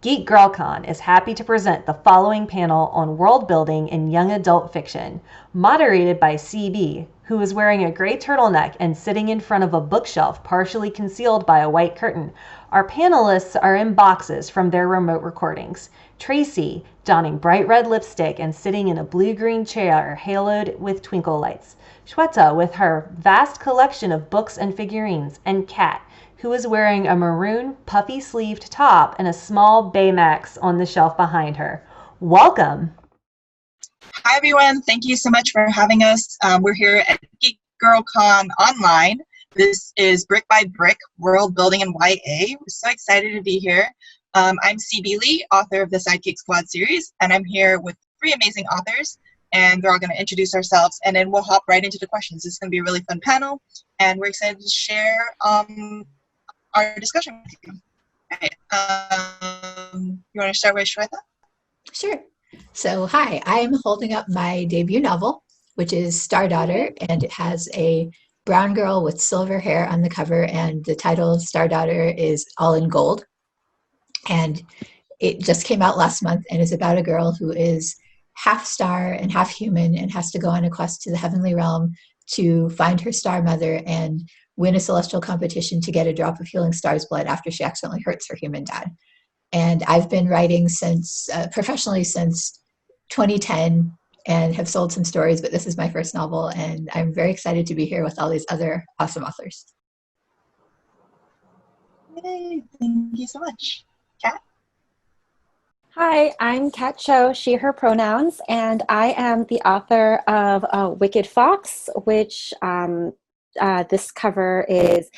Geek GirlCon is happy to present the following panel on world building in young adult fiction, moderated by CB, who is wearing a gray turtleneck and sitting in front of a bookshelf partially concealed by a white curtain. Our panelists are in boxes from their remote recordings. Tracy, donning bright red lipstick and sitting in a blue-green chair haloed with twinkle lights. Shweta with her vast collection of books and figurines, and Kat, who is wearing a maroon puffy-sleeved top and a small Baymax on the shelf behind her. Welcome. Hi, everyone. Thank you so much for having us. We're here at Geek Girl Con online. This is Brick by Brick, World Building in YA. We're so excited to be here. I'm CB Lee, author of the Sidekick Squad series, and I'm here with three amazing authors, and they're all going to introduce ourselves, and then we'll hop right into the questions. This is going to be a really fun panel, and we're excited to share our discussion with you. All right. You want to start with Shweta? Sure. So, hi, I'm holding up my debut novel, which is Star Daughter, and it has a brown girl with silver hair on the cover, and the title Star Daughter is all in gold. And it just came out last month and is about a girl who is half star and half human and has to go on a quest to the heavenly realm to find her star mother and win a celestial competition to get a drop of healing star's blood after she accidentally hurts her human dad. And I've been writing since professionally since 2010 and have sold some stories, but this is my first novel, and I'm very excited to be here with all these other awesome authors. Yay, thank you so much. Kat? Hi, I'm Kat Cho, she, her pronouns, and I am the author of Wicked Fox, which this cover is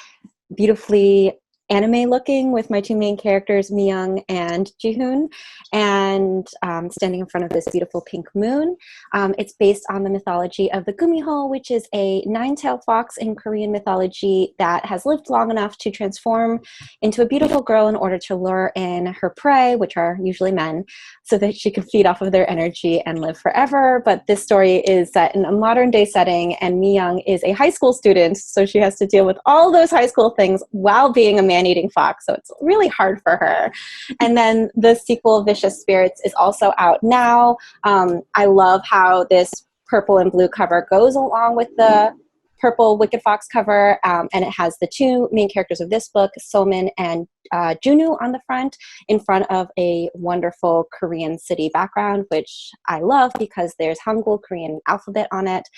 beautifully anime looking with my two main characters, Myung and Jihoon, and standing in front of this beautiful pink moon. It's based on the mythology of the Gumiho, which is a nine-tailed fox in Korean mythology that has lived long enough to transform into a beautiful girl in order to lure in her prey, which are usually men, so that she can feed off of their energy and live forever. But this story is set in a modern day setting, and Myung is a high school student, so she has to deal with all those high school things while being a man-eating fox, so it's really hard for her. And then the sequel, Vicious Spirits, is also out now. I love how this purple and blue cover goes along with the purple Wicked Fox cover, and it has the two main characters of this book, Somin and Junwoo, on the front, in front of a wonderful Korean city background, which I love because there's Hangul Korean alphabet on it.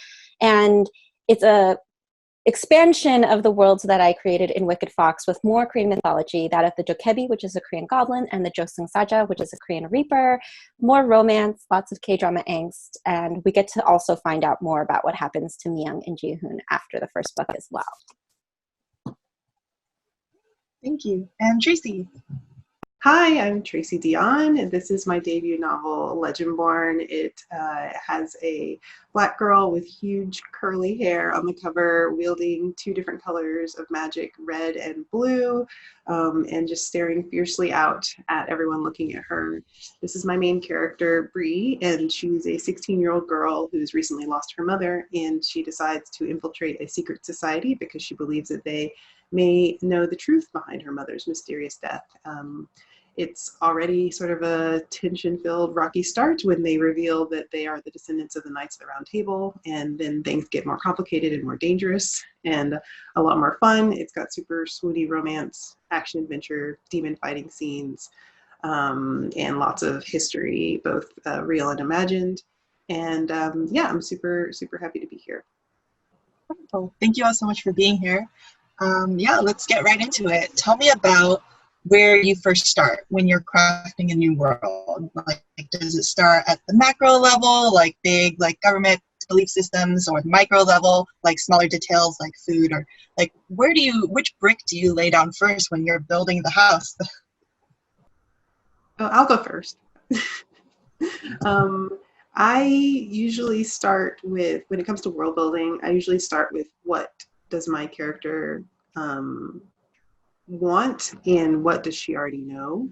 And it's a expansion of the worlds that I created in Wicked Fox with more Korean mythology, that of the Dokebi, which is a Korean goblin, and the Josung Saja, which is a Korean reaper, more romance, lots of K-drama angst, and we get to also find out more about what happens to Myung and Jihoon after the first book as well. Thank you. And Tracy? Hi, I'm Tracy Deonn, and this is my debut novel, Legendborn. It has a black girl with huge curly hair on the cover, wielding two different colors of magic, red and blue, and just staring fiercely out at everyone looking at her. This is my main character, Bree, and she's a 16-year-old girl who's recently lost her mother, and she decides to infiltrate a secret society because she believes that they may know the truth behind her mother's mysterious death. It's already sort of a tension-filled, rocky start when they reveal that they are the descendants of the Knights of the Round Table, and then things get more complicated and more dangerous and a lot more fun. It's got super swoony romance, action-adventure, demon fighting scenes, and lots of history, both real and imagined. And yeah, I'm super, super happy to be here. Wonderful. Thank you all so much for being here. Yeah, let's get right into it. Tell me about where you first start when you're crafting a new world. Like, does it start at the macro level, like big, like government belief systems, or the micro level, like smaller details, like food, or like which brick do you lay down first when you're building the house? Oh, I'll go first. I usually start with, when it comes to world building, I usually start with what does my character want and what does she already know.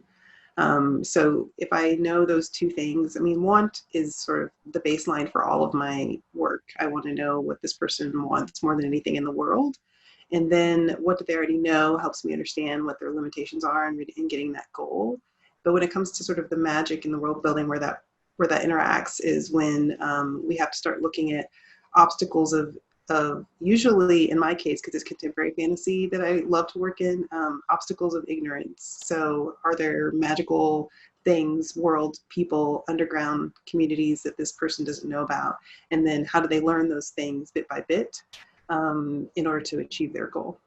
So if I know those two things, I mean, want is sort of the baseline for all of my work. I want to know what this person wants more than anything in the world. And then what do they already know helps me understand what their limitations are in getting that goal. But when it comes to sort of the magic and the world building where that interacts is when we have to start looking at obstacles of usually, in my case, because it's contemporary fantasy that I love to work in, obstacles of ignorance. So are there magical things, world, people, underground communities that this person doesn't know about? And then how do they learn those things bit by bit in order to achieve their goal?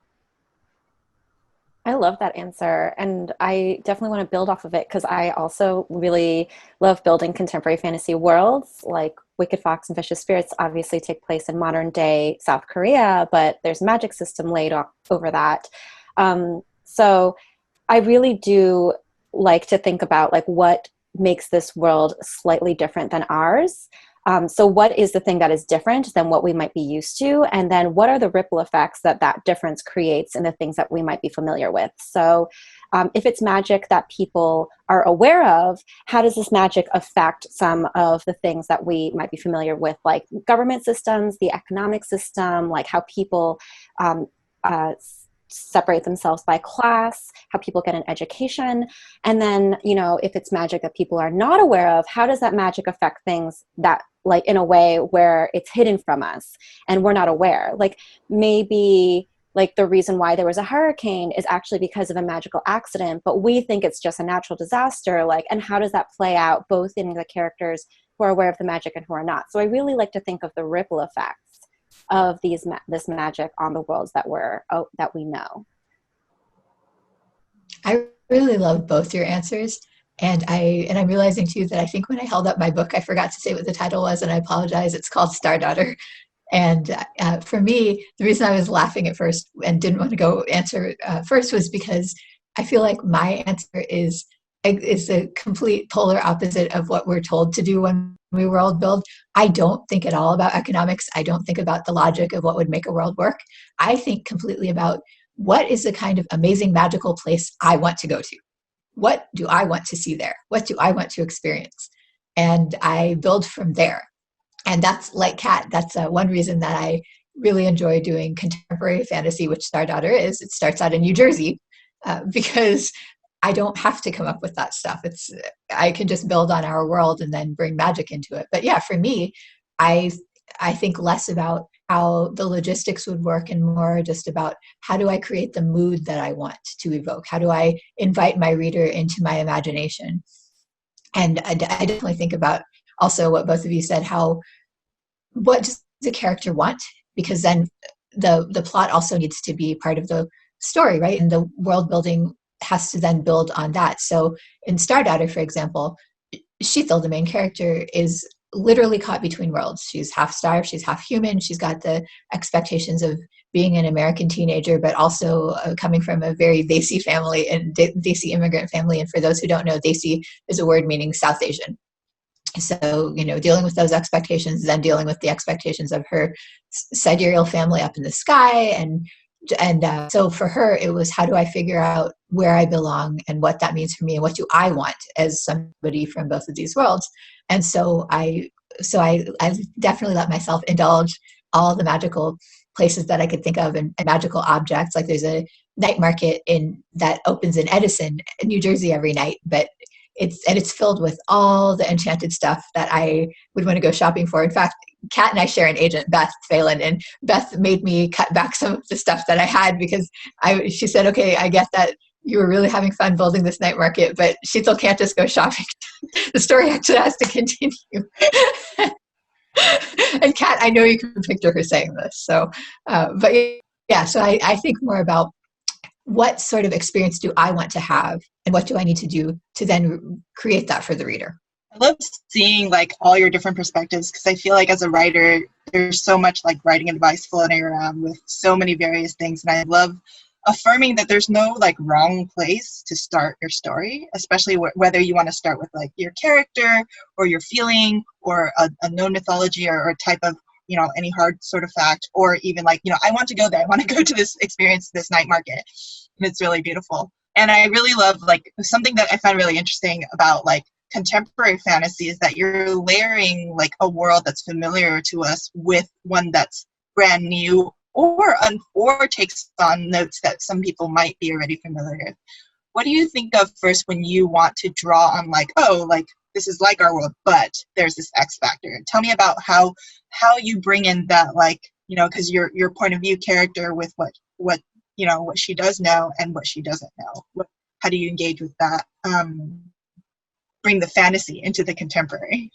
I love that answer. And I definitely want to build off of it because I also really love building contemporary fantasy worlds. Like Wicked Fox and Vicious Spirits obviously take place in modern day South Korea, but there's a magic system laid over that. So I really do like to think about like what makes this world slightly different than ours. So what is the thing that is different than what we might be used to? And then what are the ripple effects that that difference creates in the things that we might be familiar with? So if it's magic that people are aware of, how does this magic affect some of the things that we might be familiar with, like government systems, the economic system, like how people separate themselves by class, how people get an education. And then, you know, if it's magic that people are not aware of, how does that magic affect things that, like, in a way where it's hidden from us and we're not aware? Like maybe like the reason why there was a hurricane is actually because of a magical accident, but we think it's just a natural disaster. Like, and how does that play out both in the characters who are aware of the magic and who are not? So I really like to think of the ripple effects of this magic on the worlds that we know. I really love both your answers. And I'm realizing too that I think when I held up my book, I forgot to say what the title was, and I apologize. It's called Star Daughter. And for me, the reason I was laughing at first and didn't want to go answer first was because I feel like my answer is the complete polar opposite of what we're told to do when we world build. I don't think at all about economics. I don't think about the logic of what would make a world work. I think completely about what is the kind of amazing magical place I want to go to. What do I want to see there? What do I want to experience? And I build from there. And that's like Kat, that's one reason that I really enjoy doing contemporary fantasy, which Star Daughter is. It starts out in New Jersey because I don't have to come up with that stuff. I can just build on our world and then bring magic into it. But yeah, for me, I think less about how the logistics would work and more just about how do I create the mood that I want to evoke? How do I invite my reader into my imagination? And I definitely think about also what both of you said, what does the character want? Because then the plot also needs to be part of the story, right? And the world building has to then build on that. So in Star Daughter, for example, Shveta, the main character, is literally caught between worlds. She's half star, she's half human. She's got the expectations of being an American teenager, but also coming from a very Desi family and Desi immigrant family. And for those who don't know, Desi is a word meaning South Asian. So, you know, dealing with those expectations, then dealing with the expectations of her sidereal family up in the sky. And so for her, it was, how do I figure out where I belong and what that means for me and what do I want as somebody from both of these worlds? And so I definitely let myself indulge all the magical places that I could think of and magical objects. Like there's a night market that opens in Edison, New Jersey every night, but it's filled with all the enchanted stuff that I would want to go shopping for. In fact, Kat and I share an agent, Beth Phelan, and Beth made me cut back some of the stuff that I had because she said, okay, I get that you were really having fun building this night market, but she still can't just go shopping. The story actually has to continue. And Kat, I know you can picture her saying this. So, but yeah, so I think more about what sort of experience do I want to have and what do I need to do to then create that for the reader? I love seeing like all your different perspectives because I feel like as a writer, there's so much like writing advice floating around with so many various things. And I love affirming that there's no like wrong place to start your story, especially whether you want to start with like your character or your feeling or a known mythology or a type of, you know, any hard sort of fact, or even like, you know, I want to go there. I want to go to this experience, this night market. And it's really beautiful. And I really love like something that I find really interesting about like contemporary fantasy is that you're layering like a world that's familiar to us with one that's brand new or takes on notes that some people might be already familiar what do you think of first when you want to draw on like, oh, like this is like our world, but there's this X factor? Tell me about how you bring in that, like, you know, because your point of view character with what you know, what she does know and what she doesn't know. How do you engage with that? Bring the fantasy into the contemporary.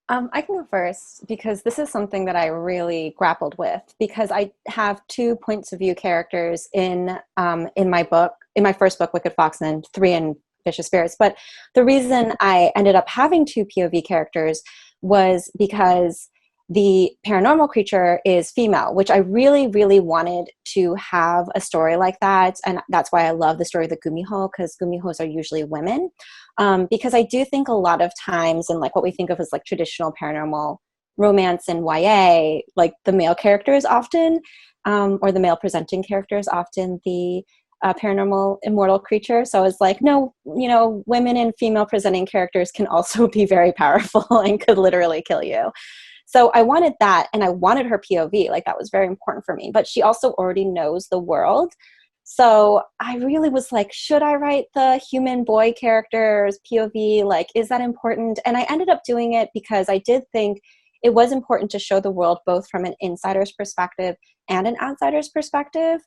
I can go first because this is something that I really grappled with, because I have 2 points of view characters in my book, in my first book, Wicked Fox, and then 3 in Vicious Spirits. But the reason I ended up having 2 POV characters was because the paranormal creature is female, which I really, really wanted to have a story like that. And that's why I love the story of the Gumiho, because Gumihos are usually women. Because I do think a lot of times, and like what we think of as like traditional paranormal romance and YA, like the male character is often, or the male presenting character is often the paranormal immortal creature. So I was like, no, you know, women and female presenting characters can also be very powerful and could literally kill you. So I wanted that, and I wanted her POV. Like, that was very important for me. But she also already knows the world. So I really was like, should I write the human boy character's POV? Like, is that important? And I ended up doing it because I did think it was important to show the world both from an insider's perspective and an outsider's perspective.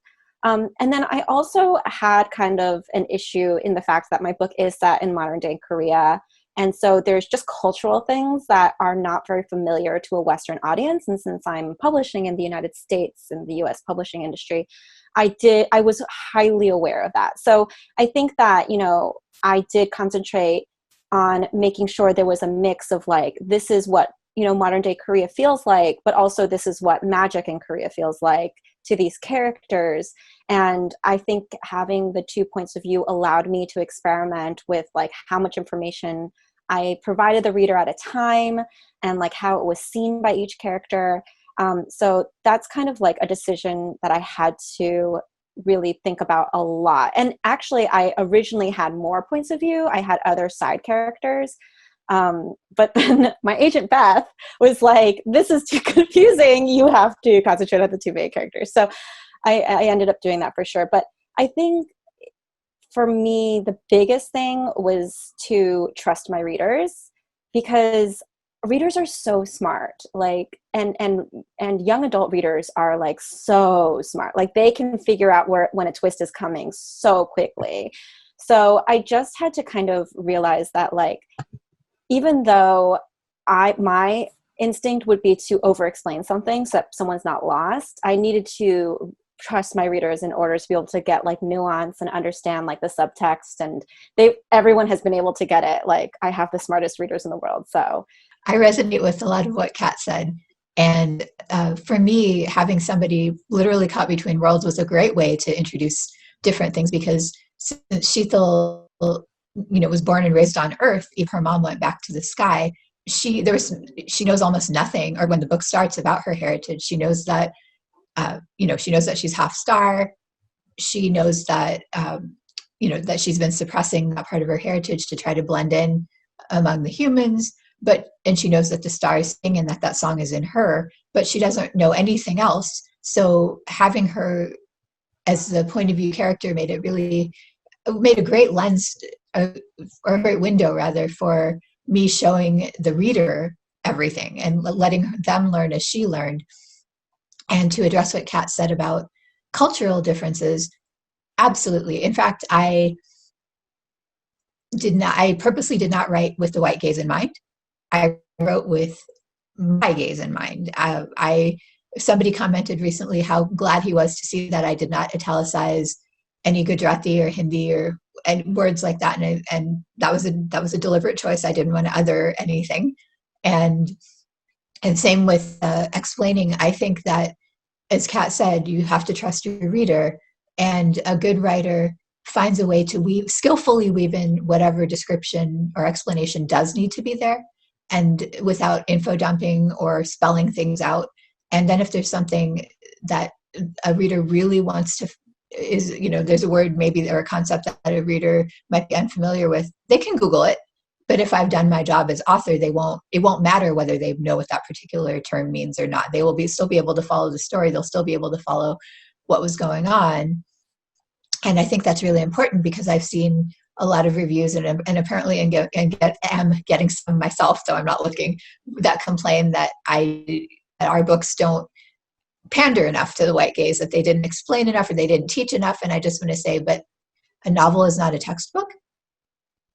And then I also had kind of an issue in the fact that my book is set in modern day Korea. And so there's just cultural things that are not very familiar to a Western audience. And since I'm publishing in the United States, in the US publishing industry, I was highly aware of that. So I think that, you know, I did concentrate on making sure there was a mix of like, this is what, you know, modern day Korea feels like, but also this is what magic in Korea feels like to these characters. And I think having the 2 points of view allowed me to experiment with like how much information I provided the reader at a time and like how it was seen by each character. So that's kind of like a decision that I had to really think about a lot. And actually, I originally had more points of view. I had other side characters. But then my agent Beth was like, this is too confusing. You have to concentrate on the 2 main characters. So I ended up doing that for sure. But I think for me, the biggest thing was to trust my readers, because readers are so smart. Like, and young adult readers are like so smart. Like, they can figure out when a twist is coming so quickly. So I just had to kind of realize that, like, even though my instinct would be to over-explain something so that someone's not lost, I needed to trust my readers in order to be able to get like nuance and understand like the subtext. And everyone has been able to get it. Like, I have the smartest readers in the world. So I resonate with a lot of what Kat said. And for me, having somebody literally caught between worlds was a great way to introduce different things, because since Sheetal, you know, was born and raised on Earth, if her mom went back to the sky, she knows almost nothing, or when the book starts, about her heritage. She knows that she knows that she's half star. She knows that that she's been suppressing that part of her heritage to try to blend in among the humans. And she knows that the stars sing and that song is in her, but she doesn't know anything else. So having her as the point of view character made a great lens, or a great window rather, for me showing the reader everything and letting them learn as she learned. And to address what Kat said about cultural differences, absolutely. In fact, I purposely did not write with the white gaze in mind. I wrote with my gaze in mind. Somebody commented recently how glad he was to see that I did not italicize any Gujarati or Hindi and words like that. And that was a deliberate choice. I didn't want to other anything. And same with explaining. I think that, as Kat said, you have to trust your reader, and a good writer finds a way to skillfully weave in whatever description or explanation does need to be there, and without info dumping or spelling things out. And then if there's something that a reader really wants to, there's a word maybe or a concept that a reader might be unfamiliar with, they can Google it. But if I've done my job as author, it won't matter whether they know what that particular term means or not. They will still be able to follow the story. They'll still be able to follow what was going on. And I think that's really important because I've seen a lot of reviews and apparently am getting some myself, though I'm not looking, that complain that our books don't pander enough to the white gaze, that they didn't explain enough or they didn't teach enough. And I just want to say, but a novel is not a textbook.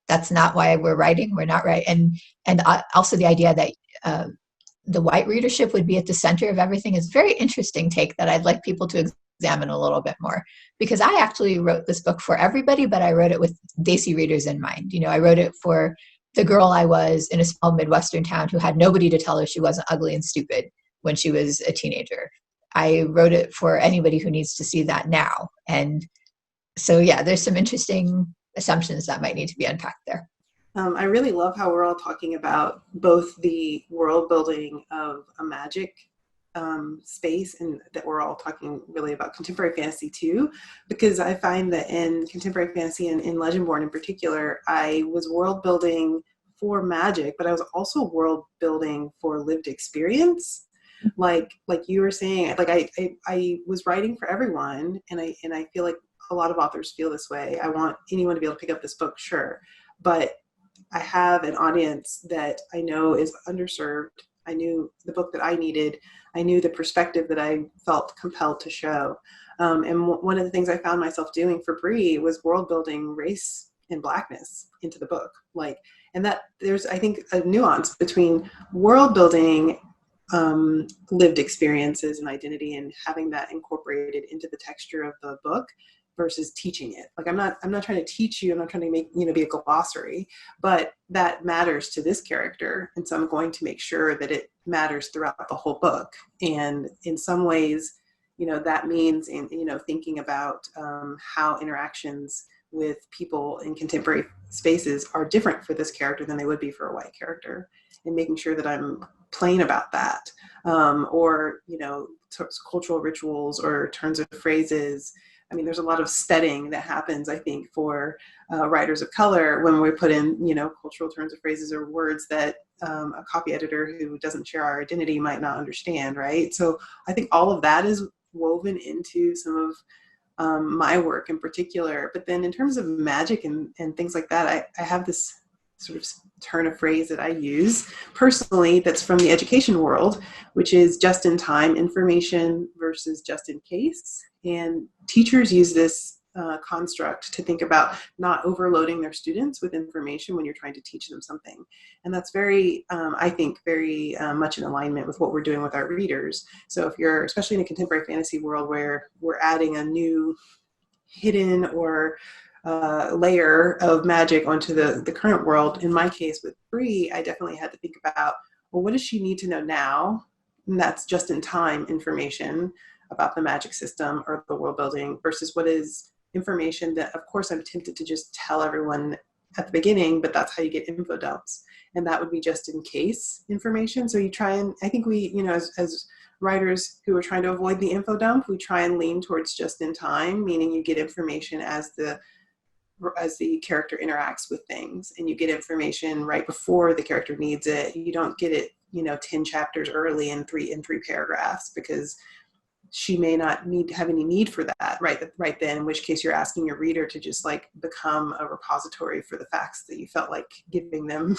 That's not why we're writing. We're not writing. And also the idea that the white readership would be at the center of everything is a very interesting take that I'd like people to examine a little bit more, because I actually wrote this book for everybody, but I wrote it with Desi readers in mind. You know, I wrote it for the girl I was in a small Midwestern town who had nobody to tell her she wasn't ugly and stupid when she was a teenager. I wrote it for anybody who needs to see that now. And so, yeah, there's some interesting assumptions that might need to be unpacked there. I really love how we're all talking about both the world building of a magic space, and that we're all talking really about contemporary fantasy too, because I find that in contemporary fantasy and in Legendborn in particular, I was world building for magic, but I was also world building for lived experience. Like you were saying, like I was writing for everyone, and I feel like a lot of authors feel this way. I want anyone to be able to pick up this book, sure, but I have an audience that I know is underserved. I knew the book that I needed. I knew the perspective that I felt compelled to show. And one of the things I found myself doing for Bree was world building race and Blackness into the book. And that there's, I think, a nuance between world building lived experiences and identity and having that incorporated into the texture of the book versus teaching it. Like I'm not trying to teach you, I'm not trying to make, be a glossary, but that matters to this character. And so I'm going to make sure that it matters throughout the whole book. And in some ways, that means thinking about how interactions with people in contemporary spaces are different for this character than they would be for a white character, and making sure that I'm plain about that. Or cultural rituals or turns of phrases. I mean, there's a lot of steading that happens, I think, for writers of color when we put in, cultural turns of phrases or words that a copy editor who doesn't share our identity might not understand, right? So I think all of that is woven into some of my work in particular. But then in terms of magic and things like that, I have this sort of turn of phrase that I use personally that's from the education world, which is just-in-time information versus just-in-case. And teachers use this construct to think about not overloading their students with information when you're trying to teach them something. And that's very, I think, very much in alignment with what we're doing with our readers. So if you're, especially in a contemporary fantasy world where we're adding a new hidden or layer of magic onto the current world. In my case with Bree, I definitely had to think about, well, what does she need to know now? And that's just in time information about the magic system or the world building versus what is information that, of course, I'm tempted to just tell everyone at the beginning, but that's how you get info dumps. And that would be just in case information. So you try and, I think we, as writers who are trying to avoid the info dump, we try and lean towards just in time, meaning you get information as the character interacts with things, and you get information right before the character needs it. You don't get it, 10 chapters early in three paragraphs, because she may not have any need for that right then, in which case you're asking your reader to just become a repository for the facts that you felt like giving them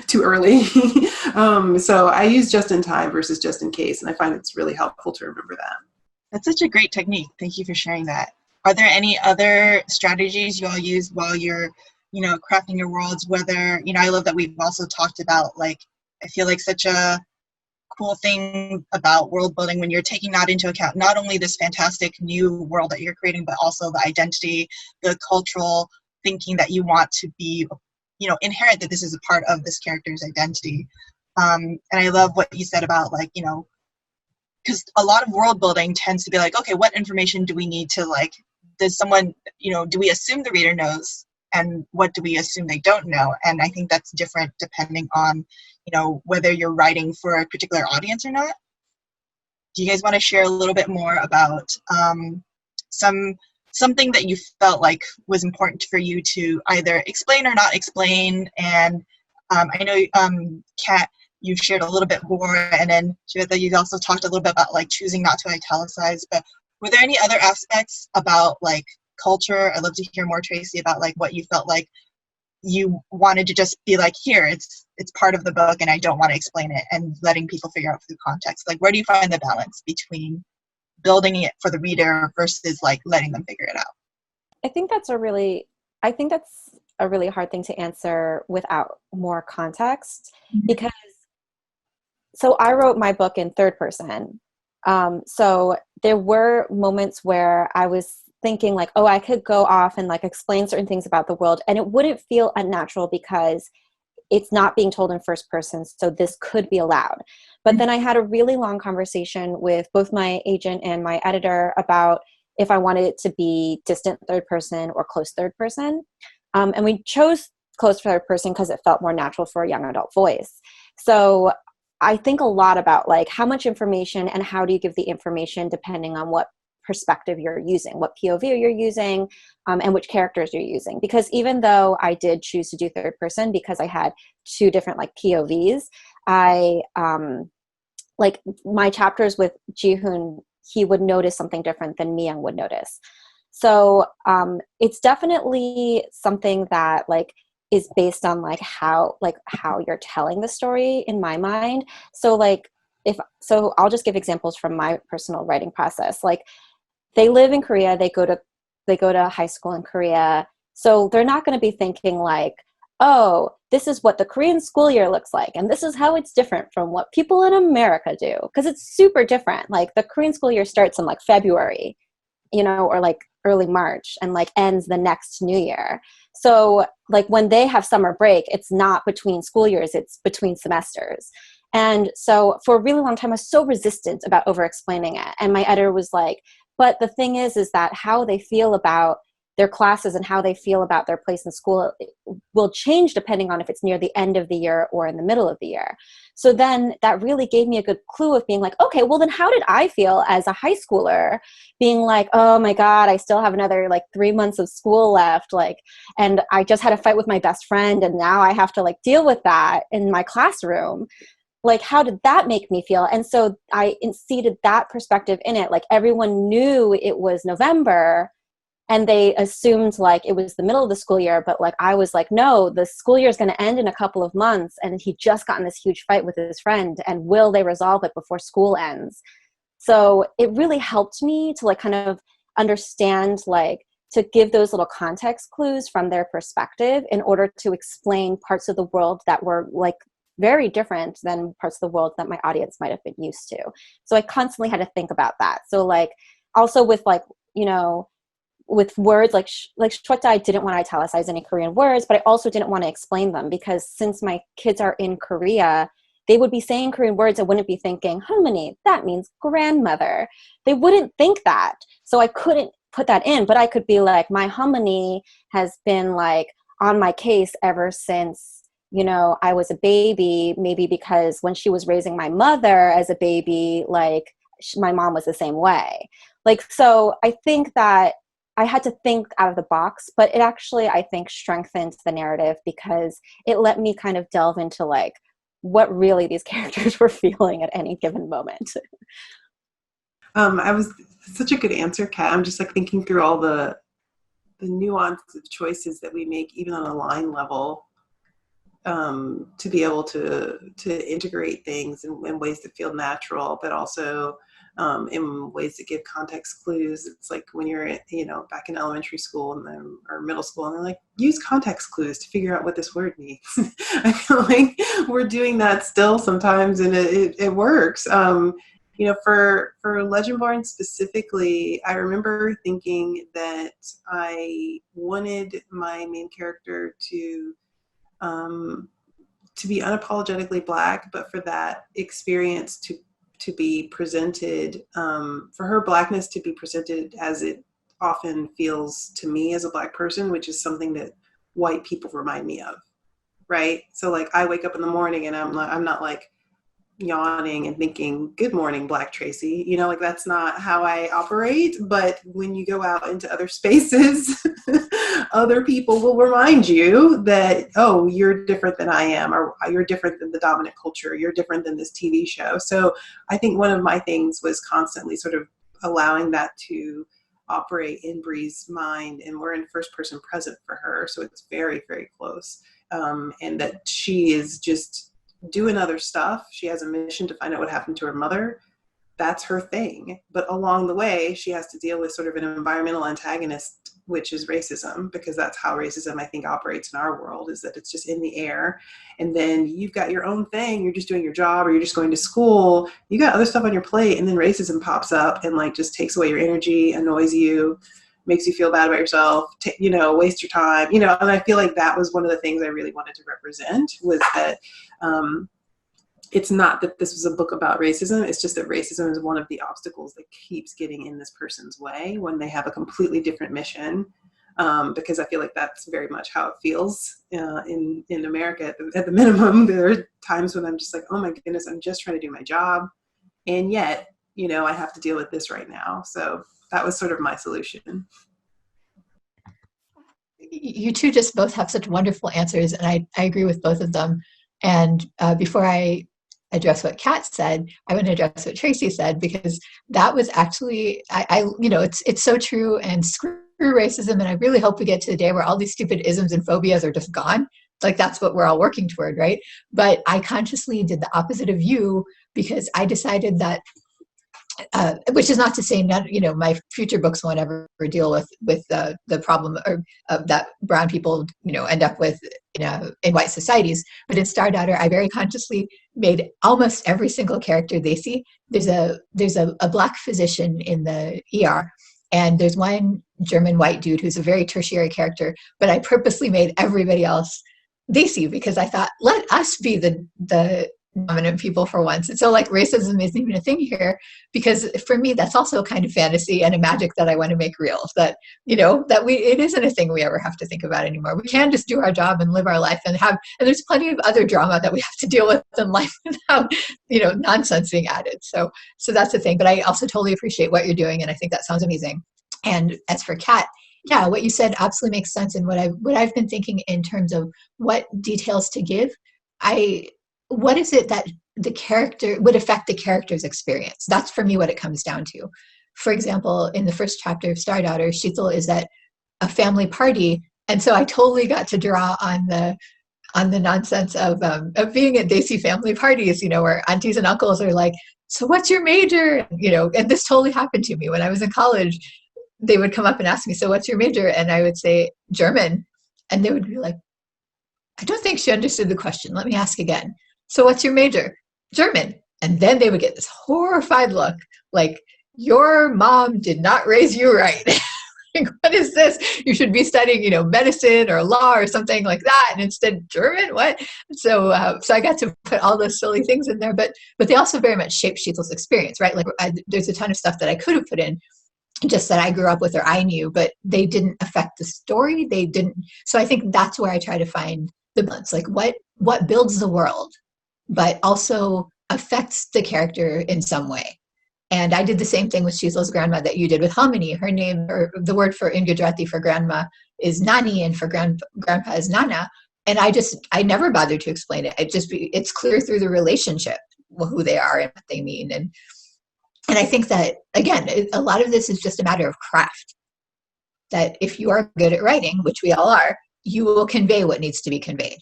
too early. So I use just in time versus just in case, and I find it's really helpful to remember that. That's such a great technique. Thank you for sharing that. Are there any other strategies you all use while you're, crafting your worlds? Whether, I love that we've also talked about, I feel like such a cool thing about world building when you're taking that into account, not only this fantastic new world that you're creating, but also the identity, the cultural thinking that you want to be, inherent, that this is a part of this character's identity. And I love what you said about because a lot of world building tends to be okay, what information do we need to does someone, do we assume the reader knows, and what do we assume they don't know? And I think that's different depending on, whether you're writing for a particular audience or not. Do you guys want to share a little bit more about something that you felt like was important for you to either explain or not explain? And I know, Kat, you've shared a little bit more, and then Shveta, you also talked a little bit about choosing not to italicize, but were there any other aspects about culture. I'd love to hear more, Tracy, about like what you felt like you wanted to just be like, here, it's part of the book and I don't want to explain it, and letting people figure out through context. Like, where do you find the balance between building it for the reader versus like letting them figure it out? I think that's a really hard thing to answer without more context, because so I wrote my book in third person. So there were moments where I was thinking like, oh, I could go off and like explain certain things about the world, and it wouldn't feel unnatural because it's not being told in first person. So this could be allowed. But then I had a really long conversation with both my agent and my editor about if I wanted it to be distant third person or close third person. And we chose close third person because it felt more natural for a young adult voice. So I think a lot about like how much information and how do you give the information depending on what perspective you're using, what POV you're using, and which characters you're using. Because even though I did choose to do third person because I had two different like POVs, I like my chapters with Jihoon, he would notice something different than Miyang would notice. So it's definitely something that like is based on like how you're telling the story in my mind. So like I'll just give examples from my personal writing process. Like they live in Korea, they go to high school in Korea. So they're not going to be thinking like, oh, this is what the Korean school year looks like, and this is how it's different from what people in America do, because it's super different. Like the Korean school year starts in like February, or like early March, and like ends the next new year. So like when they have summer break, it's not between school years, it's between semesters. And so for a really long time, I was so resistant about over explaining it. And my editor was like, but the thing is that how they feel about their classes and how they feel about their place in school will change depending on if it's near the end of the year or in the middle of the year. So then that really gave me a good clue of being like, okay, well then how did I feel as a high schooler being like, oh my God, I still have another like 3 months of school left. Like, and I just had a fight with my best friend and now I have to like deal with that in my classroom. Like, how did that make me feel? And so I seated that perspective in it. Like everyone knew it was November, and they assumed like it was the middle of the school year, but like I was like, no, the school year is going to end in a couple of months, and he just got in this huge fight with his friend, and will they resolve it before school ends? So it really helped me to like kind of understand, like to give those little context clues from their perspective in order to explain parts of the world that were like very different than parts of the world that my audience might have been used to. So I constantly had to think about that. So like also with like, with words like Shveta, I didn't want to italicize any Korean words, but I also didn't want to explain them because since my kids are in Korea, they would be saying Korean words and wouldn't be thinking, harmony, that means grandmother. They wouldn't think that. So I couldn't put that in, but I could be like, my harmony has been like on my case ever since, I was a baby, maybe because when she was raising my mother as a baby, like my mom was the same way. Like, so I think that I had to think out of the box, but it actually, I think, strengthened the narrative because it let me kind of delve into like what really these characters were feeling at any given moment. I was such a good answer, Kat. I'm just like thinking through all the nuance of choices that we make, even on a line level, to be able to integrate things in ways that feel natural, but also in ways that give context clues. It's like when you're, back in elementary school and then, or middle school, and they're like, use context clues to figure out what this word means. I feel like we're doing that still sometimes, and it works. For Legendborn specifically, I remember thinking that I wanted my main character to be unapologetically Black, but for that experience to be presented, for her Blackness to be presented as it often feels to me as a Black person, which is something that white people remind me of, right? So like I wake up in the morning and I'm not like yawning and thinking, good morning, Black Tracy. Like that's not how I operate. But when you go out into other spaces, other people will remind you that, oh, you're different than I am, or you're different than the dominant culture, you're different than this TV show. So I think one of my things was constantly sort of allowing that to operate in Bree's mind, and we're in first person present for her, so it's very, very close. And that she is just doing other stuff. She has a mission to find out what happened to her mother. That's her thing. But along the way, she has to deal with sort of an environmental antagonist, which is racism, because that's how racism, I think, operates in our world, is that it's just in the air. And then you've got your own thing. You're just doing your job, or you're just going to school. You got other stuff on your plate, and then racism pops up and like just takes away your energy, annoys you, makes you feel bad about yourself, waste your time, and I feel like that was one of the things I really wanted to represent, was that it's not that this was a book about racism. It's just that racism is one of the obstacles that keeps getting in this person's way when they have a completely different mission. Because I feel like that's very much how it feels in America. At the minimum, there are times when I'm just like, oh my goodness, I'm just trying to do my job. And yet, I have to deal with this right now. So that was sort of my solution. You two just both have such wonderful answers, and I agree with both of them. And before I address what Kat said, I want to address what Tracy said, because that was actually, it's so true, and screw racism. And I really hope we get to the day where all these stupid isms and phobias are just gone. Like, that's what we're all working toward, right? But I consciously did the opposite of you, because I decided that, which is not to say my future books won't ever deal with the problem that brown people end up with in white societies. But in Star Daughter, I very consciously made almost every single character they see. There's a black physician in the ER, and there's one German white dude who's a very tertiary character. But I purposely made everybody else Daisy, because I thought, let us be the dominant people for once. And so like racism isn't even a thing here, because for me, that's also a kind of fantasy and a magic that I want to make real, that, it isn't a thing we ever have to think about anymore. We can just do our job and live our life and there's plenty of other drama that we have to deal with in life without, nonsense being added. So that's the thing. But I also totally appreciate what you're doing. And I think that sounds amazing. And as for Kat, yeah, what you said absolutely makes sense. And what I've been thinking in terms of what details to give, what is it that the character would affect the character's experience? That's for me what it comes down to. For example, in the first chapter of Star Daughter, Sheetal is at a family party, and so I totally got to draw on the nonsense of being at Daisy family parties, where aunties and uncles are like, "So what's your major?" And this totally happened to me when I was in college. They would come up and ask me, "So what's your major?" And I would say German, and they would be like, "I don't think she understood the question. Let me ask again. So what's your major?" German. And then they would get this horrified look, like, your mom did not raise you right. Like, what is this? You should be studying, medicine or law or something like that. And instead, German, what? So I got to put all those silly things in there, but they also very much shaped Sheetal's experience, right? Like, there's a ton of stuff that I could have put in, just that I grew up with or I knew, but they didn't affect the story. They didn't. So I think that's where I try to find the balance, like what builds the world, but also affects the character in some way. And I did the same thing with Sheetal's grandma that you did with Harmony. Her name, or the word for in Gujarati for grandma is Nani, and for grandpa is Nana. And I never bothered to explain it. It's clear through the relationship who they are and what they mean. And I think that, again, a lot of this is just a matter of craft. That if you are good at writing, which we all are, you will convey what needs to be conveyed.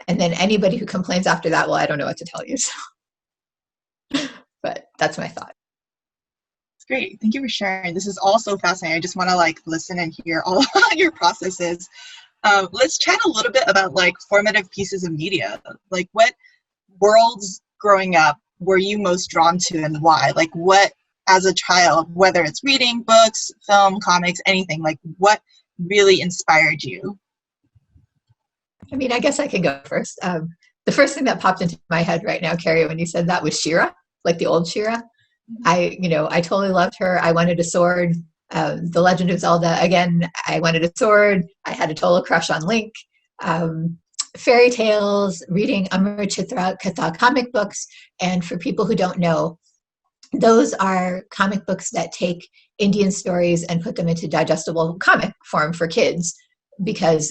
And then anybody who complains after that, well, I don't know what to tell you. So. But that's my thought. It's great. Thank you for sharing. This is all so fascinating. I just want to listen and hear all your processes. Let's chat a little bit about formative pieces of media. What worlds growing up were you most drawn to, and why? What, as a child, whether it's reading, books, film, comics, anything, what really inspired you? I mean, I guess I can go first. The first thing that popped into my head right now, Carrie, when you said that, was She-Ra, the old She-Ra. I totally loved her. I wanted a sword. The Legend of Zelda, again, I wanted a sword. I had a total crush on Link. Fairy tales, reading Amar Chitra Katha comic books. And for people who don't know, those are comic books that take Indian stories and put them into digestible comic form for kids. Because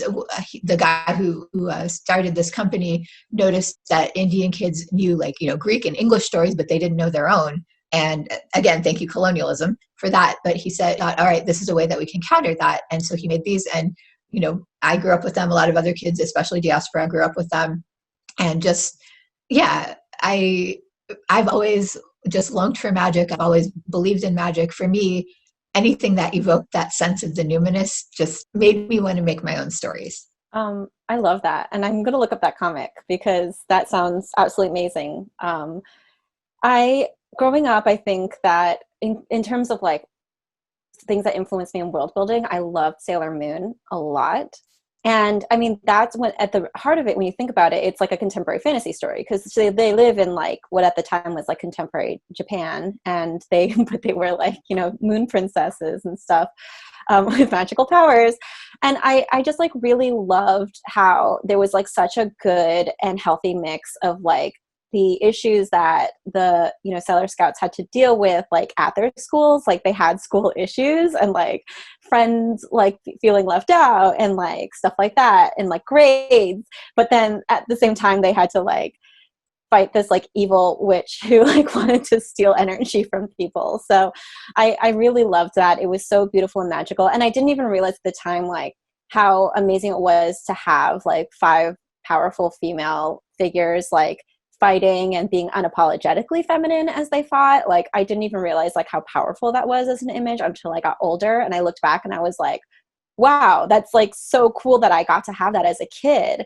the guy who started this company noticed that Indian kids knew Greek and English stories, but they didn't know their own. And again, thank you, colonialism, for that, but he said, all right, this is a way that we can counter that. And so he made these, and, you know, I grew up with them. A lot of other kids, especially diaspora, grew up with them. And just, yeah, I've always just longed for magic. I've always believed in magic. For me, anything that evoked that sense of the numinous just made me want to make my own stories. I love that. And I'm going to look up that comic because that sounds absolutely amazing. Growing up, I think that in terms of like things that influenced me in world building, I loved Sailor Moon a lot. And I mean, that's when at the heart of it, when you think about it, it's like a contemporary fantasy story because they live in like what at the time was like contemporary Japan, and but they were like, you know, moon princesses and stuff with magical powers. And I just like really loved how there was like such a good and healthy mix of like the issues that the, you know, Sailor Scouts had to deal with like at their schools. Like they had school issues and like friends like feeling left out and like stuff like that, and like grades. But then at the same time they had to like fight this like evil witch who like wanted to steal energy from people. So I really loved that. It was so beautiful and magical. And I didn't even realize at the time like how amazing it was to have like 5 powerful female figures like fighting and being unapologetically feminine as they fought. Like I didn't even realize like how powerful that was as an image until I got older, and I looked back and I was like, wow, that's like so cool that I got to have that as a kid.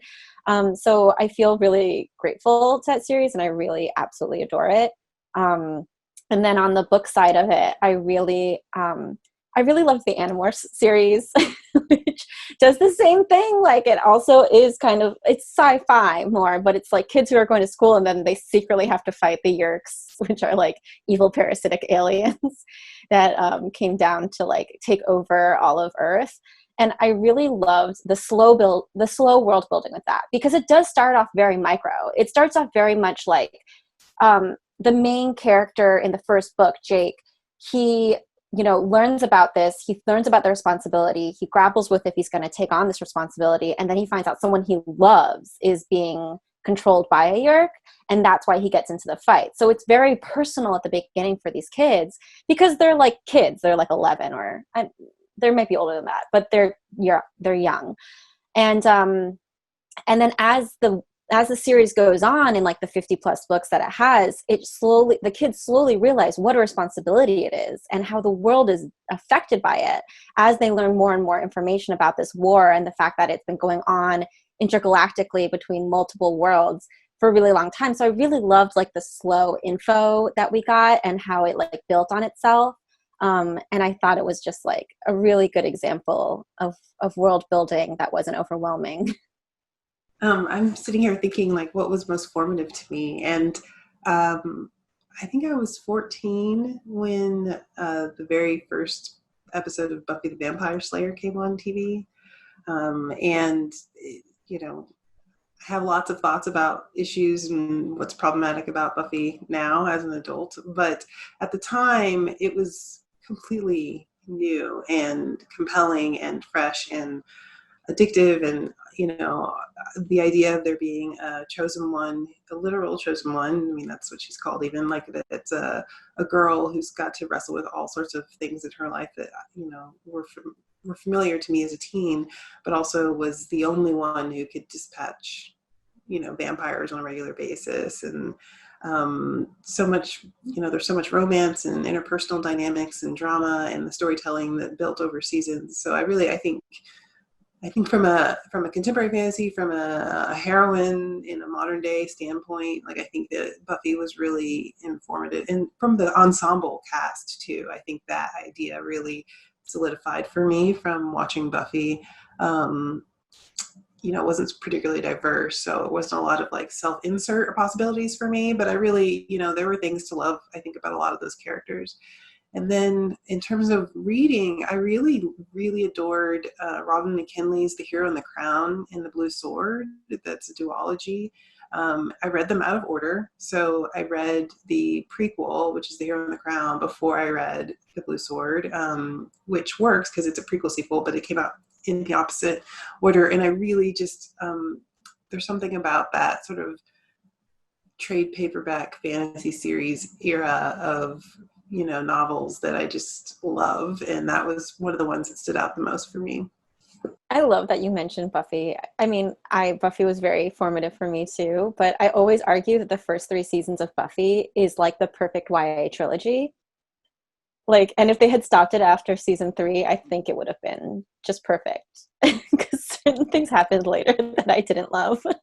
So I feel really grateful to that series, and I really absolutely adore it. And then on the book side of it, I really loved the Animorphs series, which does the same thing. Like it also is kind of, it's sci-fi more, but it's like kids who are going to school and then they secretly have to fight the Yeerks, which are like evil parasitic aliens that came down to like take over all of Earth. And I really loved the slow world building with that, because it does start off very micro. It starts off very much like the main character in the first book, Jake, he, you know, learns about this. He learns about the responsibility. He grapples with if he's going to take on this responsibility. And then he finds out someone he loves is being controlled by a Yeerk. And that's why he gets into the fight. So it's very personal at the beginning for these kids, because they're like kids. They're like 11 or they might be older than that, but they're young. And then as the series goes on in like the 50 plus books that it has, the kids slowly realize what a responsibility it is and how the world is affected by it as they learn more and more information about this war and the fact that it's been going on intergalactically between multiple worlds for a really long time. So I really loved like the slow info that we got and how it like built on itself. And I thought it was just like a really good example of world building that wasn't overwhelming. I'm sitting here thinking like what was most formative to me, and I think I was 14 when the very first episode of Buffy the Vampire Slayer came on TV, and you know, I have lots of thoughts about issues and what's problematic about Buffy now as an adult, but at the time it was completely new and compelling and fresh and addictive, and you know, the idea of there being a chosen one, a literal chosen one, I mean that's what she's called, even like that it's a girl who's got to wrestle with all sorts of things in her life that, you know, were familiar to me as a teen, but also was the only one who could dispatch, you know, vampires on a regular basis. And so much, you know, there's so much romance and interpersonal dynamics and drama and the storytelling that built over seasons. So I think from a contemporary fantasy, from a heroine in a modern day standpoint, like I think that Buffy was really informative, and from the ensemble cast too. I think that idea really solidified for me from watching Buffy. You know, it wasn't particularly diverse, so it wasn't a lot of like self-insert possibilities for me, but I really, you know, there were things to love, I think, about a lot of those characters. And then in terms of reading, I really, really adored Robin McKinley's The Hero and the Crown and The Blue Sword. That's a duology. I read them out of order. So I read the prequel, which is The Hero and the Crown, before I read The Blue Sword, which works because it's a prequel sequel, but it came out in the opposite order. And I really just, there's something about that sort of trade paperback fantasy series era of, novels that I just love. And that was one of the ones that stood out the most for me. I love that you mentioned Buffy. I mean, Buffy was very formative for me too, but I always argue that the first 3 seasons of Buffy is like the perfect YA trilogy. Like, and if they had stopped it after season 3, I think it would have been just perfect. Because certain things happened later that I didn't love. I